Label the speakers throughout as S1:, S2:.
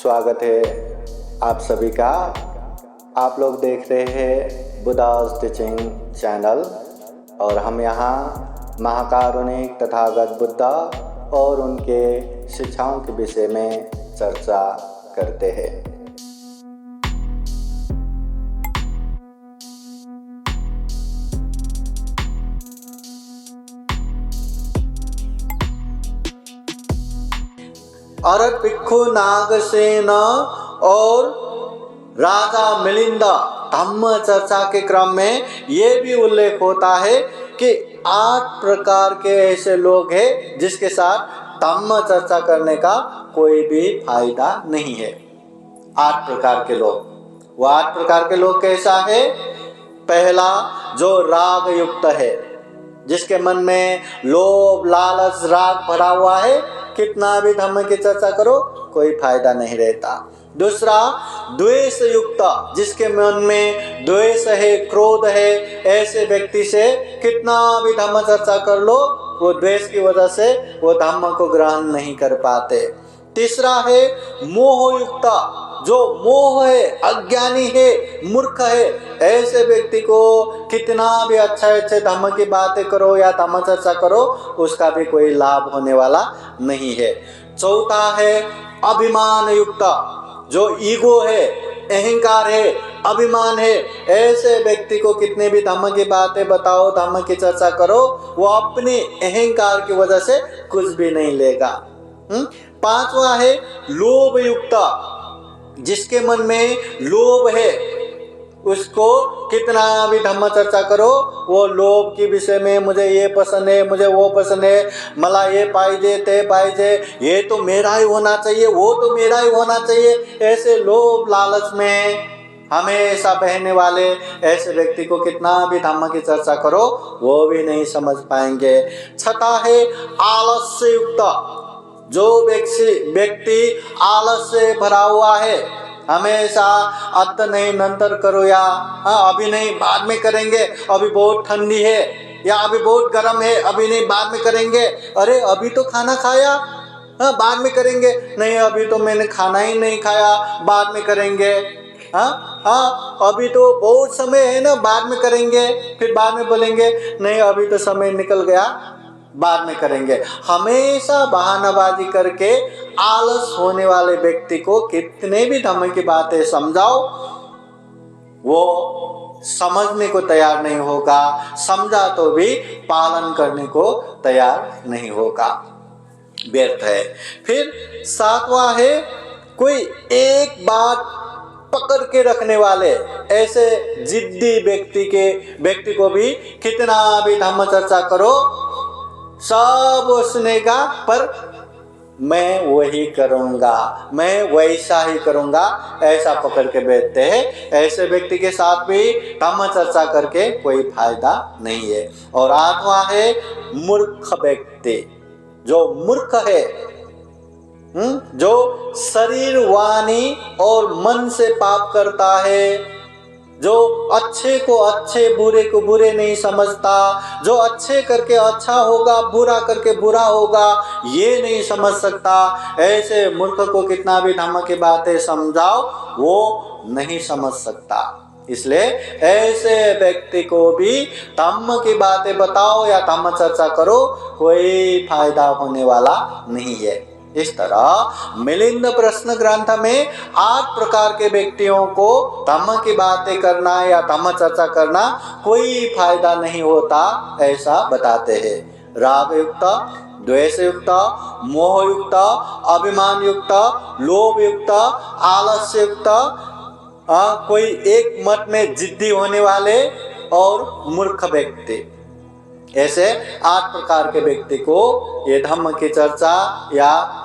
S1: स्वागत है आप सभी का। आप लोग देख रहे हैं बुद्धास टीचिंग चैनल और हम यहाँ महाकारुणिक तथागत बुद्धा और उनके शिक्षाओं के विषय में चर्चा करते हैं। अरत भिक्षु नागसेन और राजा मिलिंद धम्म चर्चा के क्रम में ये भी उल्लेख होता है कि 8 प्रकार के ऐसे लोग हैं जिसके साथ धम्म चर्चा करने का कोई भी फायदा नहीं है। 8 प्रकार के लोग, वो 8 प्रकार के लोग कैसा है? पहला, जो राग युक्त है, जिसके मन में लोभ लालच राग भरा हुआ है, कितना भी धम्म की चर्चा करो कोई फायदा नहीं रहता। दूसरा, द्वेष युक्त, जिसके मन में द्वेष है, क्रोध है, ऐसे व्यक्ति से कितना भी धम्म चर्चा कर लो वो द्वेष की वजह से वो धम्म को ग्रहण नहीं कर पाते। तीसरा है मोह युक्त, जो मोह है, अज्ञानी है, मूर्ख है, ऐसे व्यक्ति को कितना भी अच्छे धम्म की बातें करो या धम्म चर्चा करो उसका भी कोई लाभ होने वाला नहीं है। चौथा है अभिमान युक्त, जो ईगो है, अहंकार है, अभिमान है, ऐसे व्यक्ति को कितने भी धम्म की बातें बताओ, धम्म की चर्चा करो, वो अपने अहंकार की वजह से कुछ भी नहीं लेगा। पांचवा है लोभ युक्त, जिसके मन में लोभ है, उसको कितना भी धम्म चर्चा करो वो लोभ के विषय में, मुझे ये पसंद है, मुझे वो पसंद है, मला ये पाइजे ते पाइजे, ये तो मेरा ही होना चाहिए, वो तो मेरा ही होना चाहिए, ऐसे लोभ लालच में हमेशा बहने वाले ऐसे व्यक्ति को कितना भी धम्म की चर्चा करो वो भी नहीं समझ पाएंगे। छठा है आलस्य युक्त, जो व्यक्ति आलस से भरा हुआ है, हमेशा अत नहीं नंतर करो, या अभी नहीं बाद में करेंगे, अभी बहुत ठंडी है, या अभी बहुत गर्म है, अभी नहीं बाद में करेंगे, अरे अभी तो खाना खाया, बाद में करेंगे, नहीं अभी तो मैंने खाना ही नहीं खाया, बाद में करेंगे, अभी तो बहुत समय है ना, बाद में करेंगे, फिर बाद में बोलेंगे नहीं अभी तो समय निकल गया, बाद में करेंगे। हमेशा बहानाबाजी करके आलस होने वाले व्यक्ति को कितने भी धम्म की बातें समझाओ वो समझने को तैयार नहीं होगा, समझा तो भी पालन करने को तैयार नहीं होगा, व्यर्थ है। फिर सातवां है कोई एक बात पकड़ के रखने वाले, ऐसे जिद्दी व्यक्ति को भी कितना भी धम्म चर्चा करो सब सुनेगा, पर मैं वही करूंगा, मैं वैसा ही करूंगा, ऐसा पकड़ के बैठते हैं। ऐसे व्यक्ति के साथ भी धम्म चर्चा करके कोई फायदा नहीं है। और आठवां है मूर्ख व्यक्ति, जो मूर्ख है, जो शरीर वाणी और मन से पाप करता है, जो अच्छे को अच्छे बुरे को बुरे नहीं समझता, जो अच्छे करके अच्छा होगा बुरा करके बुरा होगा ये नहीं समझ सकता, ऐसे मूर्ख को कितना भी धम्म की बातें समझाओ वो नहीं समझ सकता। इसलिए ऐसे व्यक्ति को भी धम्म की बातें बताओ या धम्म चर्चा करो कोई फायदा होने वाला नहीं है। इस तरह मिलिंद प्रश्न ग्रंथ में 8 प्रकार के व्यक्तियों को धम्म की बातें करना या धम्म चर्चा करना कोई फायदा नहीं होता ऐसा बताते हैं। राग युक्त, द्वेष युक्त, मोह युक्त, अभिमान युक्त, लोभ युक्त, आलस्य युक्त, कोई एक मत में जिद्दी होने वाले और मूर्ख व्यक्ति, ऐसे 8 प्रकार के व्यक्ति को ये धम्म की चर्चा या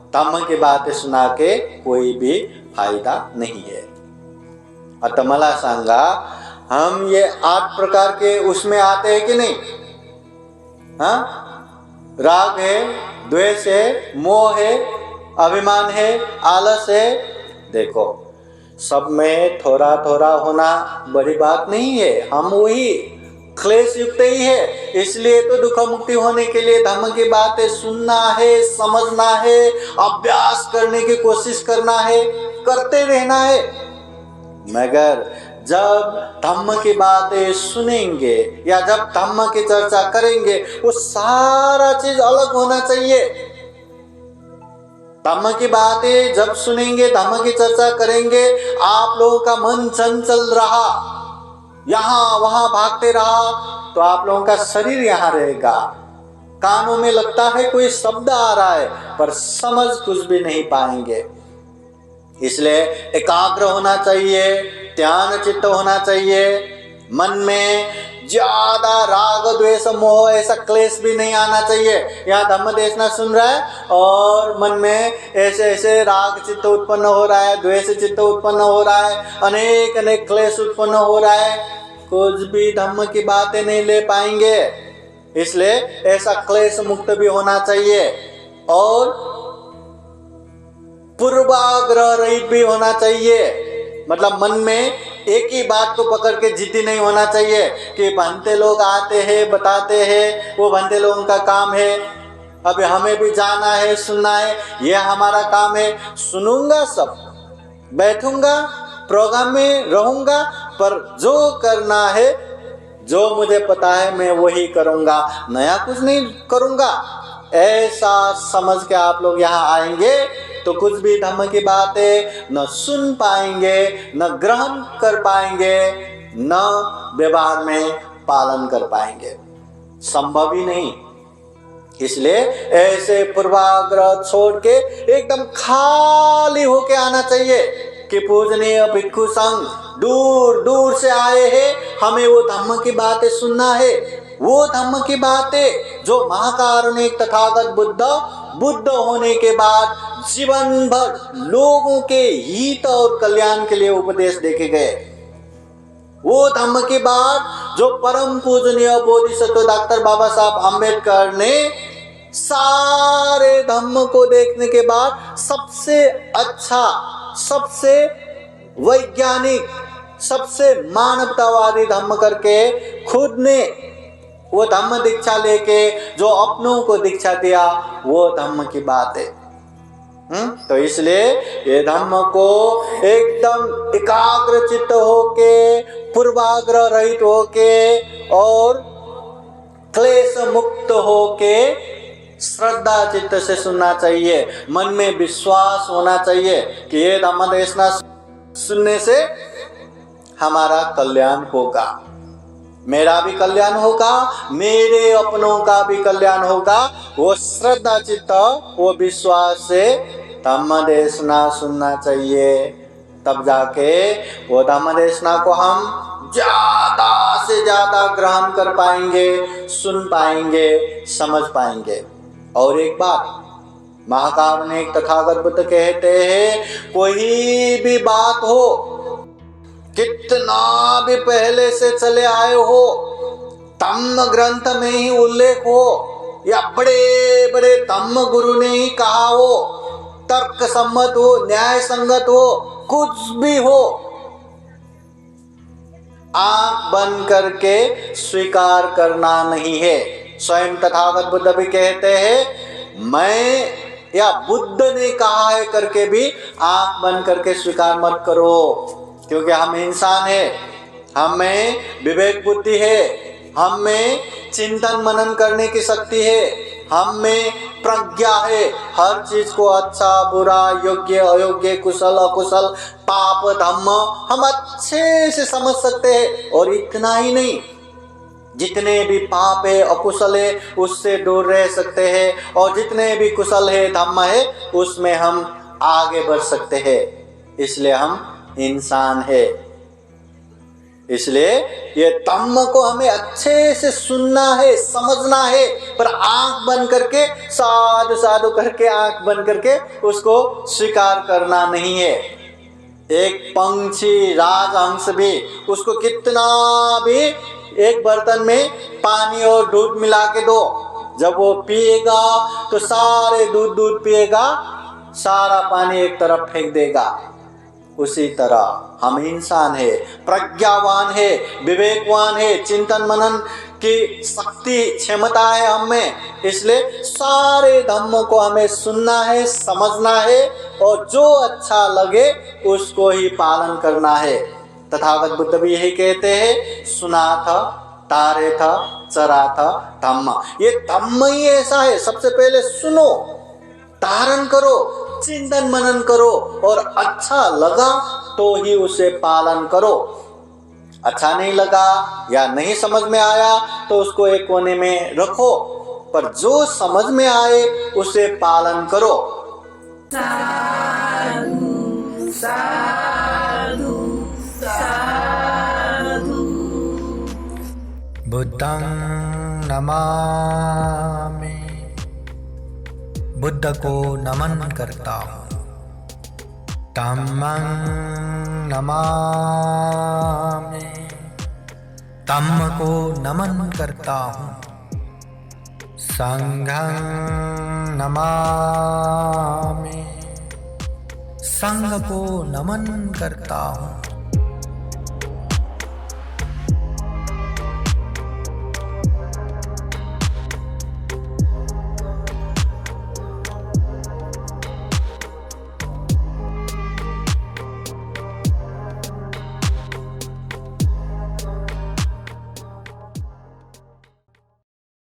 S1: धम्म की बातें सुना के कोई भी फायदा नहीं है। आता मला सांगा, हम ये 8 प्रकार के उसमें आते हैं कि नहीं? राग है, द्वेष है, मोह है, अभिमान है, आलस है। देखो सब में थोड़ा थोड़ा होना बड़ी बात नहीं है, हम वही क्लेश युक्त ही है। इसलिए तो दुख मुक्ति होने के लिए धम्म की बातें सुनना है, समझना है, अभ्यास करने की कोशिश करना है, करते रहना है। मगर जब धम्म की बातें सुनेंगे या जब धम्म की चर्चा करेंगे, वो सारा चीज अलग होना चाहिए। धम्म की बातें जब सुनेंगे, धम्म की चर्चा करेंगे, आप लोगों का मन चंचल रहा, यहां वहां भागते रहा, तो आप लोगों का शरीर यहां रहेगा, कानों में लगता है कोई शब्द आ रहा है पर समझ कुछ भी नहीं पाएंगे। इसलिए एकाग्र होना चाहिए, ध्यान चित्त होना चाहिए, मन में ज्यादा राग द्वेष मोह ऐसा क्लेश भी नहीं आना चाहिए। यहाँ धम्म देशना सुन रहा है और मन में ऐसे ऐसे राग चित्त उत्पन्न हो रहा है, द्वेष चित्त उत्पन्न हो रहा है, अनेक अनेक क्लेश उत्पन्न हो रहा है, कुछ भी धम्म की बातें नहीं ले पाएंगे। इसलिए ऐसा क्लेश मुक्त भी होना चाहिए और पूर्वाग्रह रहित भी होना चाहिए। मतलब मन में एक ही बात को पकड़ के जिद्दी नहीं होना चाहिए कि भंते लोग आते हैं, बताते हैं, वो भंते लोगों का काम है, अभी हमें भी जाना है, सुनना है, ये हमारा काम है। सुनूंगा, सब बैठूंगा, प्रोग्राम में रहूंगा, पर जो करना है, जो मुझे पता है, मैं वही करूंगा, नया कुछ नहीं करूंगा। ऐसा समझ के आप लोग यहाँ आएंगे तो कुछ भी धम्म की बातें न सुन पाएंगे, न ग्रहण कर पाएंगे, न व्यवहार में पालन कर पाएंगे, संभव ही नहीं। इसलिए ऐसे पूर्वाग्रह छोड़ के एकदम खाली होके आना चाहिए कि पूजनीय भिक्षु संघ दूर दूर से आए हैं, हमें वो धम्म की बातें सुनना है, वो धम्म की बातें जो महाकारुणिक तथागत बुद्ध होने के बाद जीवन भर लोगों के हित और कल्याण के लिए उपदेश देखे गए, वो धम्म की बात जो परम पूजनीय बोधिसत्व डॉक्टर बाबा साहब अम्बेडकर ने सारे धम्म को देखने के बाद सबसे अच्छा, सबसे वैज्ञानिक, सबसे मानवतावादी धम्म करके खुद ने वो धम्म दीक्षा लेके जो अपनों को दीक्षा दिया, वो धम्म की बात है। तो इसलिए ये धम्म को एकदम एकाग्र चित्त होके, पूर्वाग्रह रहित होके और क्लेश मुक्त होके श्रद्धा चित्त से सुनना चाहिए। मन में विश्वास होना चाहिए कि ये धम्म देशना सुनने से हमारा कल्याण होगा, मेरा भी कल्याण होगा, मेरे अपनों का भी कल्याण होगा। वो श्रद्धा चित्त, वो विश्वास से धम्म देशना सुनना चाहिए, तब जाके वो धम्म देशना को हम ज्यादा से ज्यादा ग्रहण कर पाएंगे, सुन पाएंगे, समझ पाएंगे। और एक बात महाकारुणिक तथागत बुद्ध कहते हैं, कोई भी बात हो, कितना भी पहले से चले आए हो, धम्म ग्रंथ में ही उल्लेख हो या बड़े बड़े धम्म गुरु ने ही कहा हो, तर्क सम्मत हो, न्याय संगत हो, कुछ भी हो, आंख बंद करके स्वीकार करना नहीं है। स्वयं तथागत बुद्ध भी कहते हैं, मैं या बुद्ध ने कहा है करके भी आंख बंद करके स्वीकार मत करो, क्योंकि हम इंसान है, हमें विवेक बुद्धि है, हमें चिंतन मनन करने की शक्ति है, हमें प्रज्ञा है, हर चीज को अच्छा बुरा, योग्य अयोग्य, कुशल अकुशल, पाप धम्म हम अच्छे से समझ सकते हैं। और इतना ही नहीं, जितने भी पाप है, अकुशल है, उससे दूर रह सकते हैं, और जितने भी कुशल है, धम्म है, उसमें हम आगे बढ़ सकते हैं। इसलिए हम इंसान है। इसलिए ये धम्म को हमें अच्छे से सुनना है, समझना है, पर आंख बंद करके, साधु साधु करके आंख बंद करके उसको स्वीकार करना नहीं है। एक पंछी, राजहंस भी, उसको कितना भी एक बर्तन में पानी और दूध मिला के दो, जब वो पिएगा तो सारे दूध पिएगा, सारा पानी एक तरफ फेंक देगा। उसी तरह हम इंसान है, प्रज्ञावान है, विवेकवान है, चिंतन मनन की शक्ति क्षमता है हम में। इसलिए सारे धर्मों को हमें सुनना है, समझना है और जो अच्छा लगे उसको ही पालन करना है। तथागत बुद्ध भी यही कहते हैं, सुना था, तारे था, चरा था धम्म। ये धम्म ही ऐसा है, सबसे पहले सुनो, धारण करो, चिंतन मनन करो और अच्छा लगा तो ही उसे पालन करो। अच्छा नहीं लगा या नहीं समझ में आया तो उसको एक कोने में रखो, पर जो समझ में आए उसे पालन करो।
S2: साधु साधु साधु।
S3: बुद्धं नमामि, बुद्ध को नमन करता हूँ। धम्मं नमामि, धम्म को नमन करता हूँ। संघं नमामि, संघ को नमन करता हूँ।